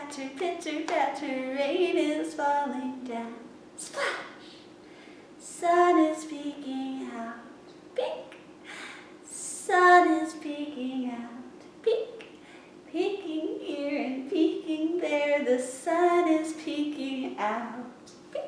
pitter patter, rain is falling down. Splash! Sun is peeking out. Peek! Sun is peeking out. Peek! Peeking here and peeking there, the sun is peeking out. Peek!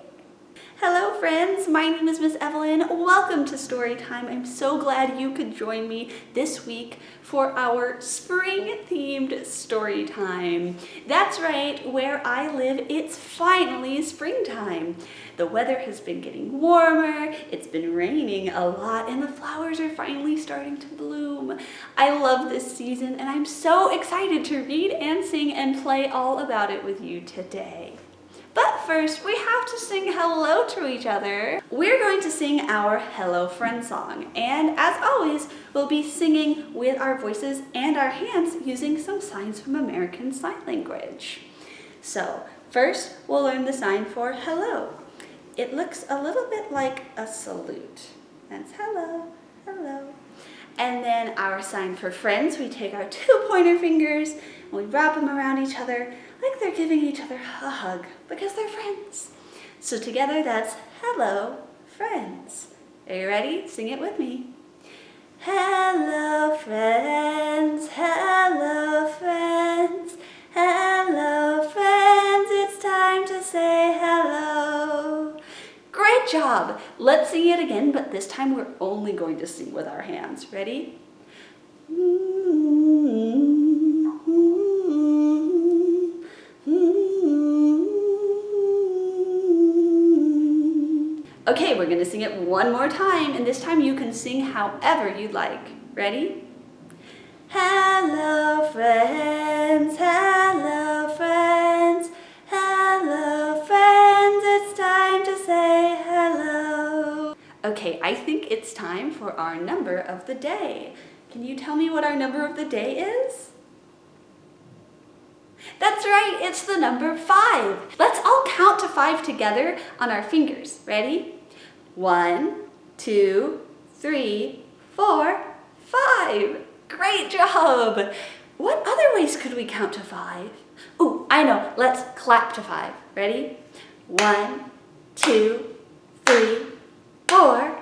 Hello friends, my name is Miss Evalyn. Welcome to Storytime. I'm so glad you could join me this week for our spring-themed story time. That's right, where I live, it's finally springtime. The weather has been getting warmer, it's been raining a lot, and the flowers are finally starting to bloom. I love this season, and I'm so excited to read and sing and play all about it with you today. But first, we have to sing hello to each other. We're going to sing our Hello Friend song, and as always, we'll be singing with our voices and our hands using some signs from American Sign Language. So, first, we'll learn the sign for hello. It looks a little bit like a salute. That's hello, hello. And then our sign for friends, we take our two pointer fingers and we wrap them around each other like they're giving each other a hug because they're friends. So together that's hello, friends. Are you ready? Sing it with me. Hello, friends, hello, friends, hello, friends. It's time to say hello. Great job! Let's sing it again, but this time we're only going to sing with our hands. Ready? Okay, we're going to sing it one more time, and this time you can sing however you'd like. Ready? Hello, friends, hello, friends, hello, friends, it's time to say hello. Okay, I think it's time for our number of the day. Can you tell me what our number of the day is? That's right, it's the number 5. Let's all count to 5 together on our fingers. Ready? 1, 2, 3, 4, 5. Great job! What other ways could we count to 5? Ooh, I know, let's clap to 5. Ready? 1, 2, 3, 4,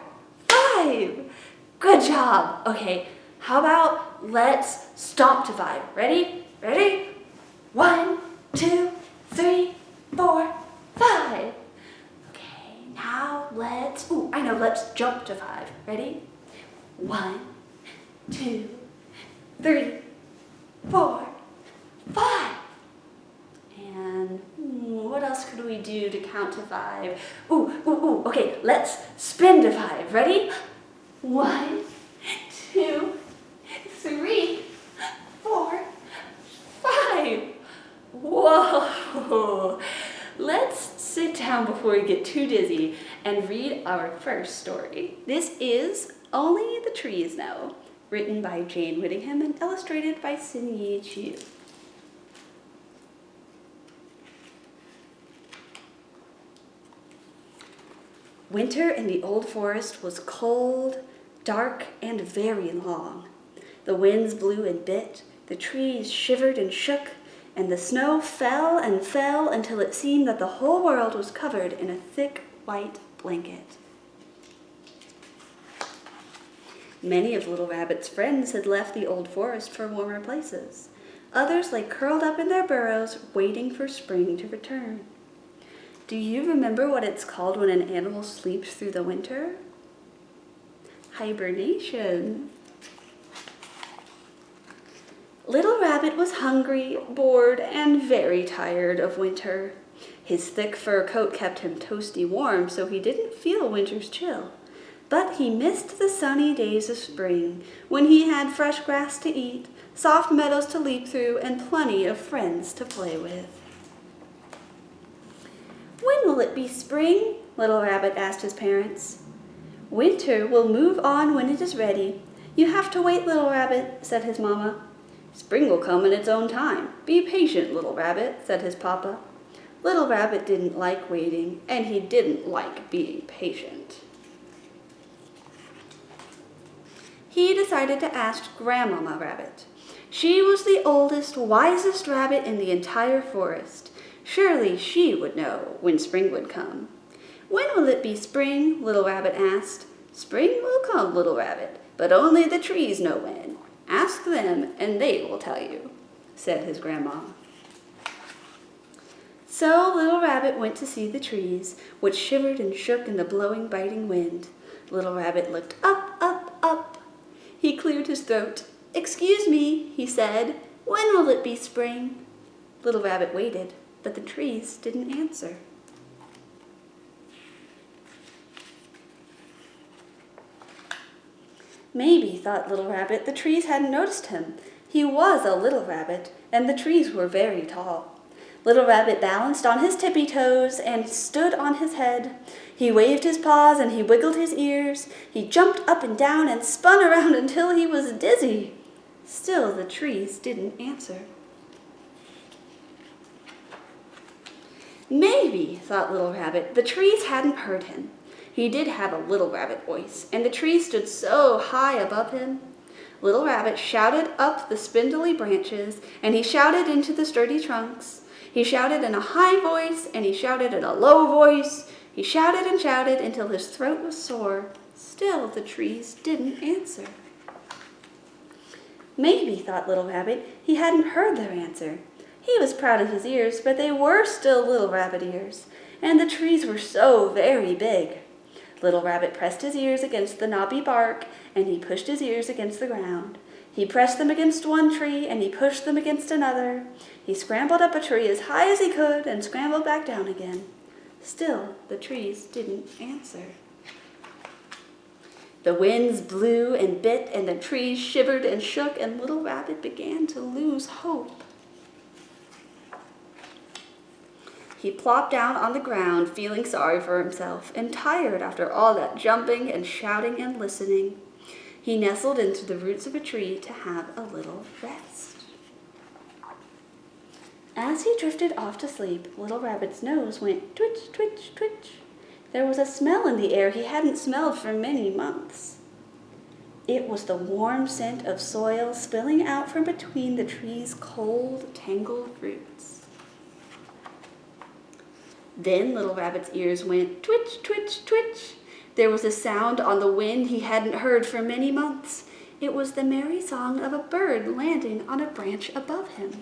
5. Good job! Okay, how about let's stop to 5. Ready? Ready? 1, 2, 3, 4, 5. Okay, now let's jump to 5. Ready? 1, 2, 3, 4, 5. And what else could we do to count to 5? Okay, let's spin to 5. Ready? 1, 2, 3, 4, 5. Whoa! Let's sit down before we get too dizzy and read our first story. This is Only the Trees Know, written by Jane Whittingham and illustrated by Xin-Yi Chu. Winter in the old forest was cold, dark, and very long. The winds blew and bit, the trees shivered and shook, and the snow fell and fell until it seemed that the whole world was covered in a thick white blanket. Many of Little Rabbit's friends had left the old forest for warmer places. Others lay curled up in their burrows, waiting for spring to return. Do you remember what it's called when an animal sleeps through the winter? Hibernation. Little Rabbit was hungry, bored, and very tired of winter. His thick fur coat kept him toasty warm, so he didn't feel winter's chill. But he missed the sunny days of spring, when he had fresh grass to eat, soft meadows to leap through, and plenty of friends to play with. When will it be spring? Little Rabbit asked his parents. Winter will move on when it is ready. You have to wait, Little Rabbit, said his mama. Spring will come in its own time. Be patient, Little Rabbit, said his papa. Little Rabbit didn't like waiting, and he didn't like being patient. He decided to ask Grandmama Rabbit. She was the oldest, wisest rabbit in the entire forest. Surely she would know when spring would come. "When will it be spring?" Little Rabbit asked. "Spring will come, Little Rabbit, but only the trees know when. Ask them, and they will tell you," said his grandma. So Little Rabbit went to see the trees, which shivered and shook in the blowing, biting wind. Little Rabbit looked up, up, up. He cleared his throat. "Excuse me," he said, "when will it be spring?" Little Rabbit waited, but the trees didn't answer. Maybe, thought Little Rabbit, the trees hadn't noticed him. He was a little rabbit, and the trees were very tall. Little Rabbit balanced on his tippy toes and stood on his head. He waved his paws and he wiggled his ears. He jumped up and down and spun around until he was dizzy. Still the trees didn't answer. Maybe, thought Little Rabbit, the trees hadn't heard him. He did have a little rabbit voice, and the trees stood so high above him. Little Rabbit shouted up the spindly branches, and he shouted into the sturdy trunks. He shouted in a high voice, and he shouted in a low voice. He shouted and shouted until his throat was sore. Still the trees didn't answer. Maybe, thought Little Rabbit, he hadn't heard their answer. He was proud of his ears, but they were still little rabbit ears, and the trees were so very big. Little Rabbit pressed his ears against the knobby bark, and he pushed his ears against the ground. He pressed them against one tree, and he pushed them against another. He scrambled up a tree as high as he could, and scrambled back down again. Still, the trees didn't answer. The winds blew and bit, and the trees shivered and shook, and Little Rabbit began to lose hope. He plopped down on the ground, feeling sorry for himself, and tired after all that jumping and shouting and listening. He nestled into the roots of a tree to have a little rest. As he drifted off to sleep, Little Rabbit's nose went twitch, twitch, twitch. There was a smell in the air he hadn't smelled for many months. It was the warm scent of soil spilling out from between the tree's cold, tangled roots. Then Little Rabbit's ears went twitch, twitch, twitch. There was a sound on the wind he hadn't heard for many months. It was the merry song of a bird landing on a branch above him.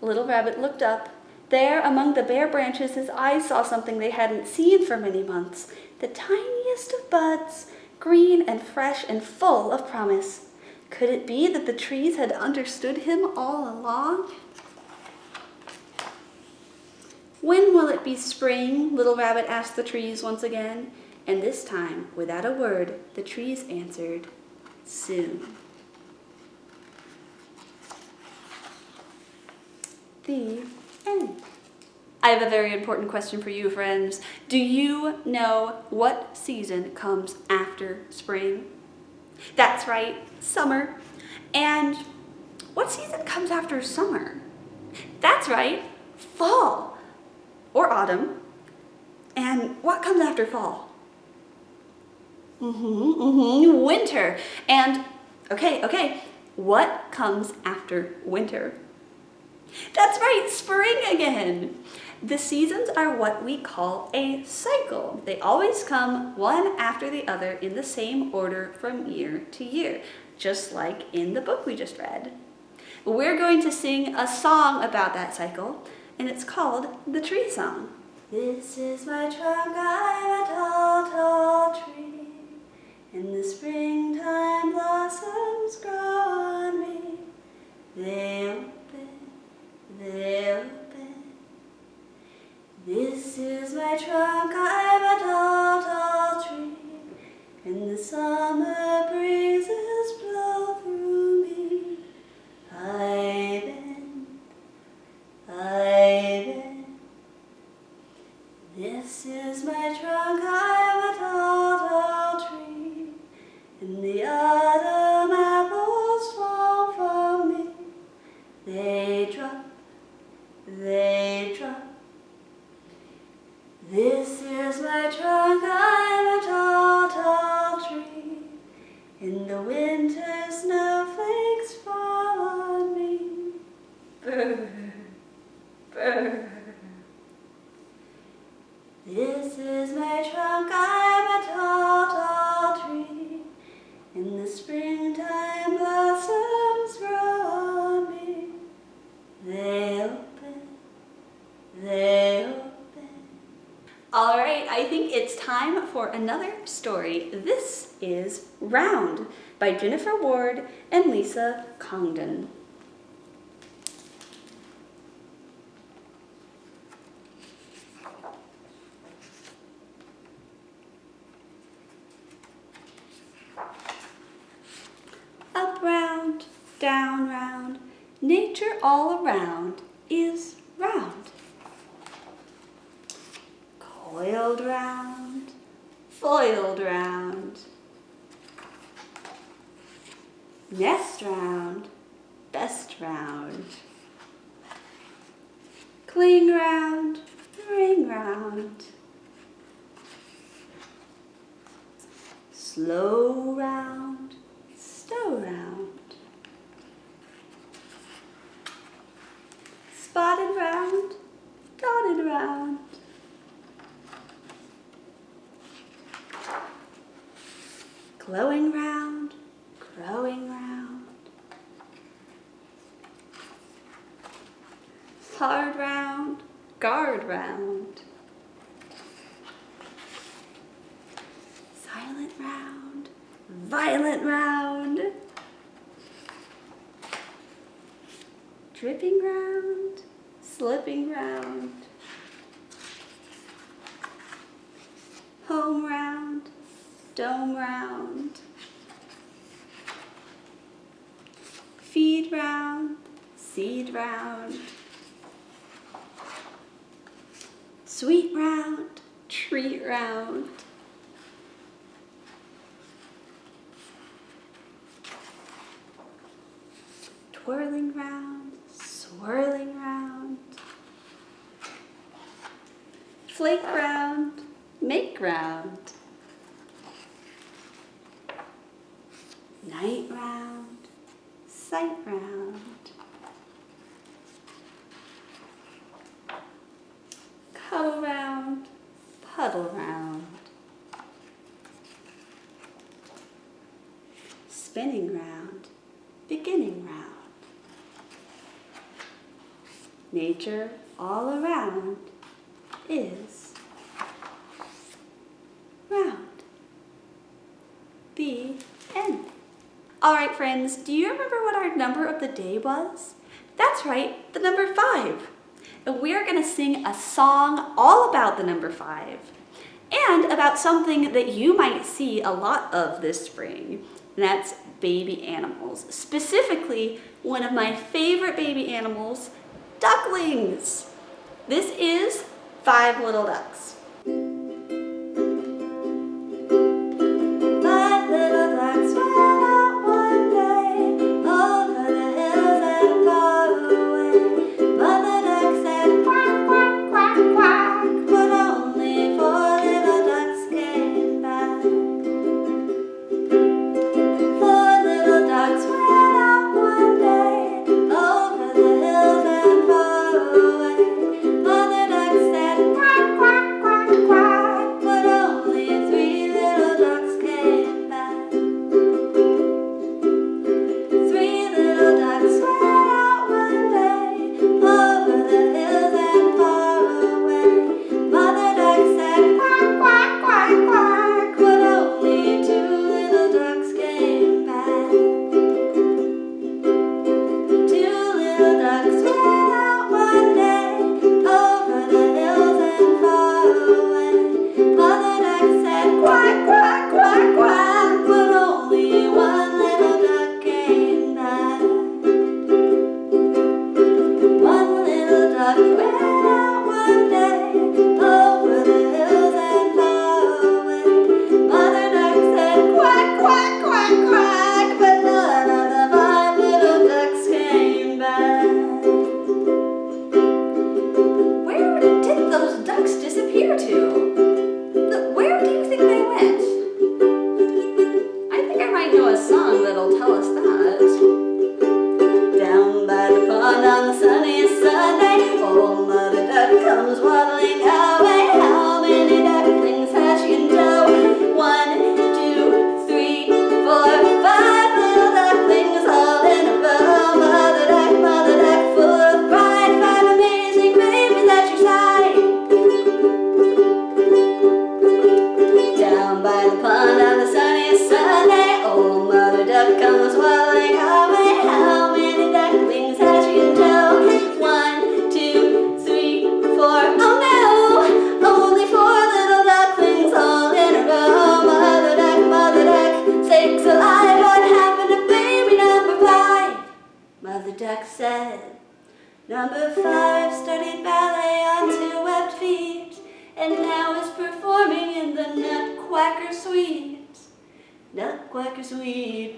Little Rabbit looked up. There, among the bare branches, his eyes saw something they hadn't seen for many months. The tiniest of buds, green and fresh and full of promise. Could it be that the trees had understood him all along? "When will it be spring?" Little Rabbit asked the trees once again, and this time, without a word, the trees answered, "Soon." The end. I have a very important question for you, friends. Do you know what season comes after spring? That's right, summer. And what season comes after summer? That's right, fall. Or autumn. And what comes after fall? Winter. And, okay, what comes after winter? That's right, spring again. The seasons are what we call a cycle. They always come one after the other in the same order from year to year, just like in the book we just read. We're going to sing a song about that cycle, and it's called the Tree Song. This is my trunk, I'm a tall, tall tree. In the springtime blossoms grow on me. They open. This is my trunk, I'm a tall, tall tree. And the summer breezes blow through me. I bend. This is my trunk, It's time for another story. This is Round by Jennifer Ward and Lisa Congdon. Up round, down round, nature all around is round. Coiled round, foiled round, nest round, best round, cling round, ring round, slow round, stow round, spotted round, dotted round, glowing round, growing round, hard round, guard round, silent round, violent round, dripping round, slipping round, home round, dome round, feed round, seed round, sweet round, treat round, twirling round, swirling round, flake round, make round, night round, sight round, cuddle round, puddle round, spinning round, beginning round, nature all around is round. The end. All right, friends, do you remember what our number of the day was? That's right, the number 5. And we're going to sing a song all about the number 5 and about something that you might see a lot of this spring, and that's baby animals. Specifically, one of my favorite baby animals, ducklings. This is 5 Little Ducks. 5 little ducks went out one day over the hills and far away. Mother duck said quack, quack, quack, quack, but only 4 little ducks came back. 4 little ducks went out one day over the hills and far away. Mother duck said quack, quack, quack. duck said. Number 5 studied ballet on 2 webbed feet, and now is performing in the Nutcracker Suite. Nutcracker Suite.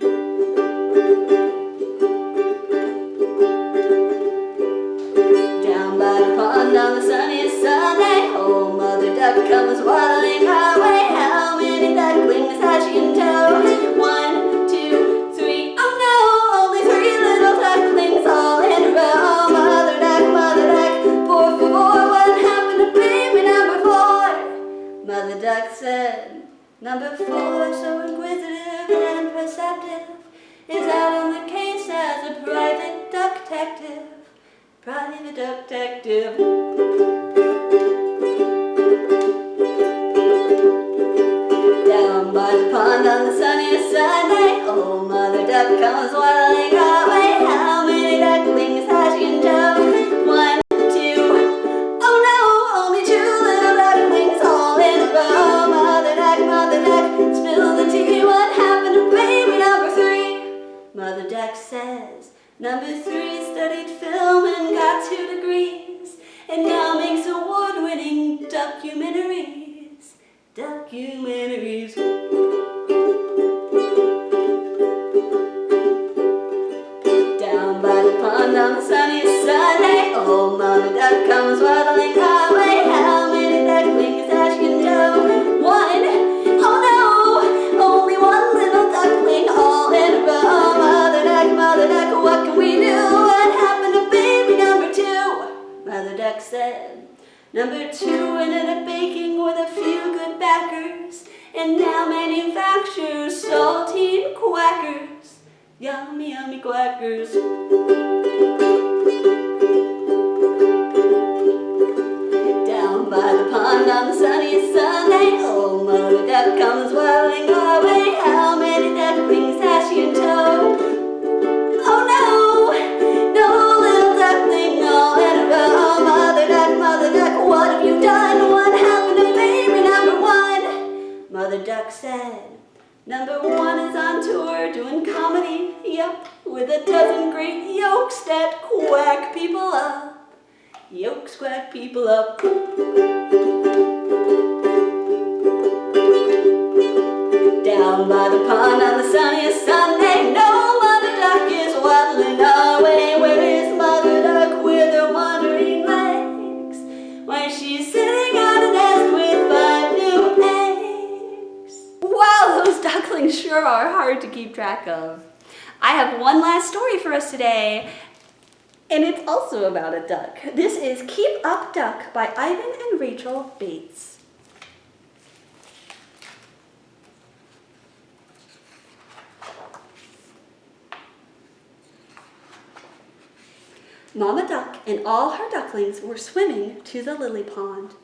Down by the pond on the sunniest Sunday, old Mother Duck comes waddling her way. How many ducklings has she in tow? 1, 2, 3, oh no, only 3 little ducklings all in a row. Mother Duck, por favor, what happened to baby number 4? Mother Duck said, number 4, so inquisitive and perceptive, is out on the case as a private duck detective. Private duck detective. Down by the pond on the sunniest Sunday, old Mother Duck comes waddling her way. How many ducklings has she in tow? 1, 2, oh no, only 2 little ducklings all in a row. Mother Duck, spill the tea, what happened to baby number 3? Mother Duck says, number 3 studied film and got 2 degrees, and now makes award-winning documentaries. Documentaries. Down by the pond on the sunniest Sunday, old Mother Duck comes waddling her way. How many ducklings has she in tow? 1, oh no, only 1 little duckling all in a row. Mother Duck, what can we do? What happened to baby number 2? Mother Duck said, number 2 ended up baking with a few good backers, and now manufactures saltine quackers. Yummy, yummy quackers. Down by the pond on the sunniest Sunday, old Mother Duck comes waddling her way. How many ducklings has she in tow? Oh no, no little duckling all in a row. Mother Duck, what have you done? What happened to baby number 1? Mother Duck said, number 1 is on tour doing comedy, yup, with a dozen great yolks that quack people up. Yolks quack people up. Down by the pond on the sunniest Sunday, no Mother Duck is waddling our way. Where is Mother Duck with her wandering legs? Why, she's sitting on a nest with 5 new eggs. Wow, those ducklings sure are hard to keep track of. I have one last story for us today, and it's also about a duck. This is Keep Up Duck by Ivan and Rachel Bates. Mama Duck and all her ducklings were swimming to the lily pond.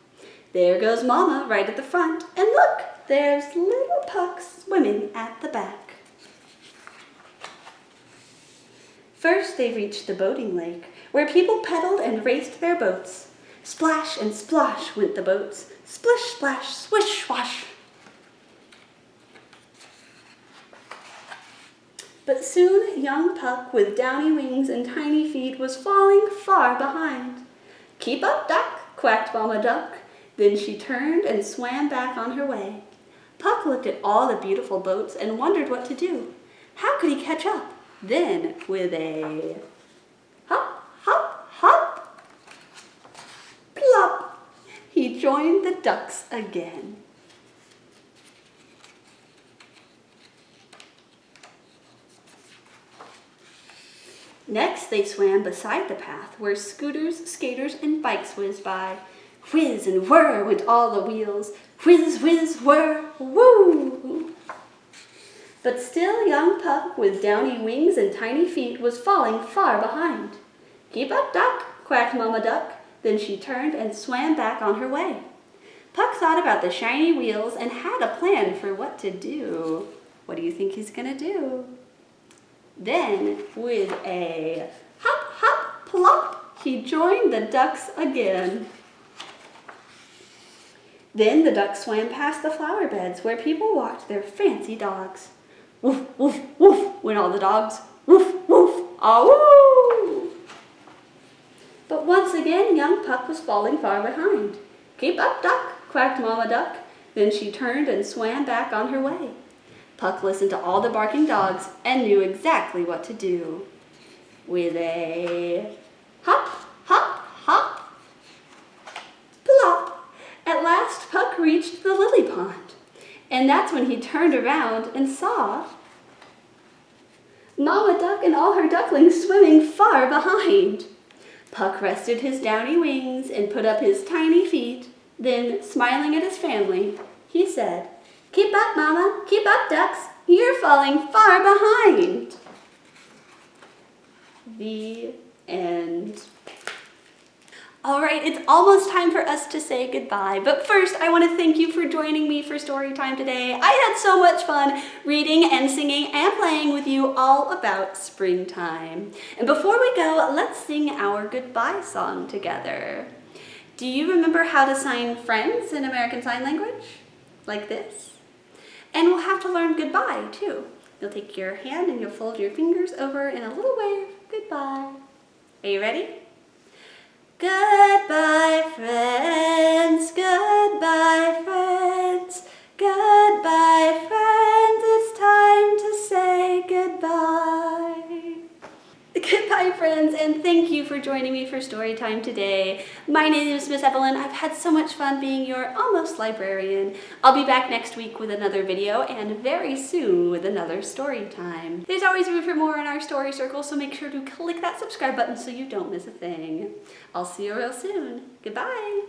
There goes Mama right at the front, and look, there's little Puck swimming at the back. First they reached the boating lake, where people pedaled and raced their boats. Splash and splosh went the boats, splish, splash, swish, swash. But soon young Puck, with downy wings and tiny feet, was falling far behind. Keep up, Duck, quacked Mama Duck. Then she turned and swam back on her way. Puck looked at all the beautiful boats and wondered what to do. How could he catch up? Then, with a hop, hop, hop, plop, he joined the ducks again. Next, they swam beside the path where scooters, skaters, and bikes whizzed by. Whiz and whir went all the wheels. Whiz, whiz, whir, woo! But still young Puck, with downy wings and tiny feet, was falling far behind. Keep up, Duck, quacked Mama Duck. Then she turned and swam back on her way. Puck thought about the shiny wheels and had a plan for what to do. What do you think he's gonna do? Then, with a hop, hop, plop, he joined the ducks again. Then the ducks swam past the flower beds where people walked their fancy dogs. Woof, woof, woof, went all the dogs. Woof, woof, ah, woo! But once again, young Puck was falling far behind. "Keep up, Duck," quacked Mama Duck. Then she turned and swam back on her way. Puck listened to all the barking dogs and knew exactly what to do. With a hop, hop, hop, plop, at last Puck reached the lily pond. And that's when he turned around and saw Mama Duck and all her ducklings swimming far behind. Puck rested his downy wings and put up his tiny feet. Then, smiling at his family, he said, "Keep up, Mama, keep up, ducks. You're falling far behind." The end. All right, it's almost time for us to say goodbye. But first, I want to thank you for joining me for story time today. I had so much fun reading and singing and playing with you all about springtime. And before we go, let's sing our goodbye song together. Do you remember how to sign friends in American Sign Language? Like this? And we'll have to learn goodbye too. You'll take your hand and you'll fold your fingers over in a little wave. Goodbye. Are you ready? Goodbye, friends. Goodbye, friends. Goodbye, friends. It's time to say goodbye. Goodbye, friends, and thank you for joining me for story time today. My name is Miss Evalyn. I've had so much fun being your almost librarian. I'll be back next week with another video and very soon with another story time. There's always room for more in our story circle, so make sure to click that subscribe button so you don't miss a thing. I'll see you real soon. Goodbye.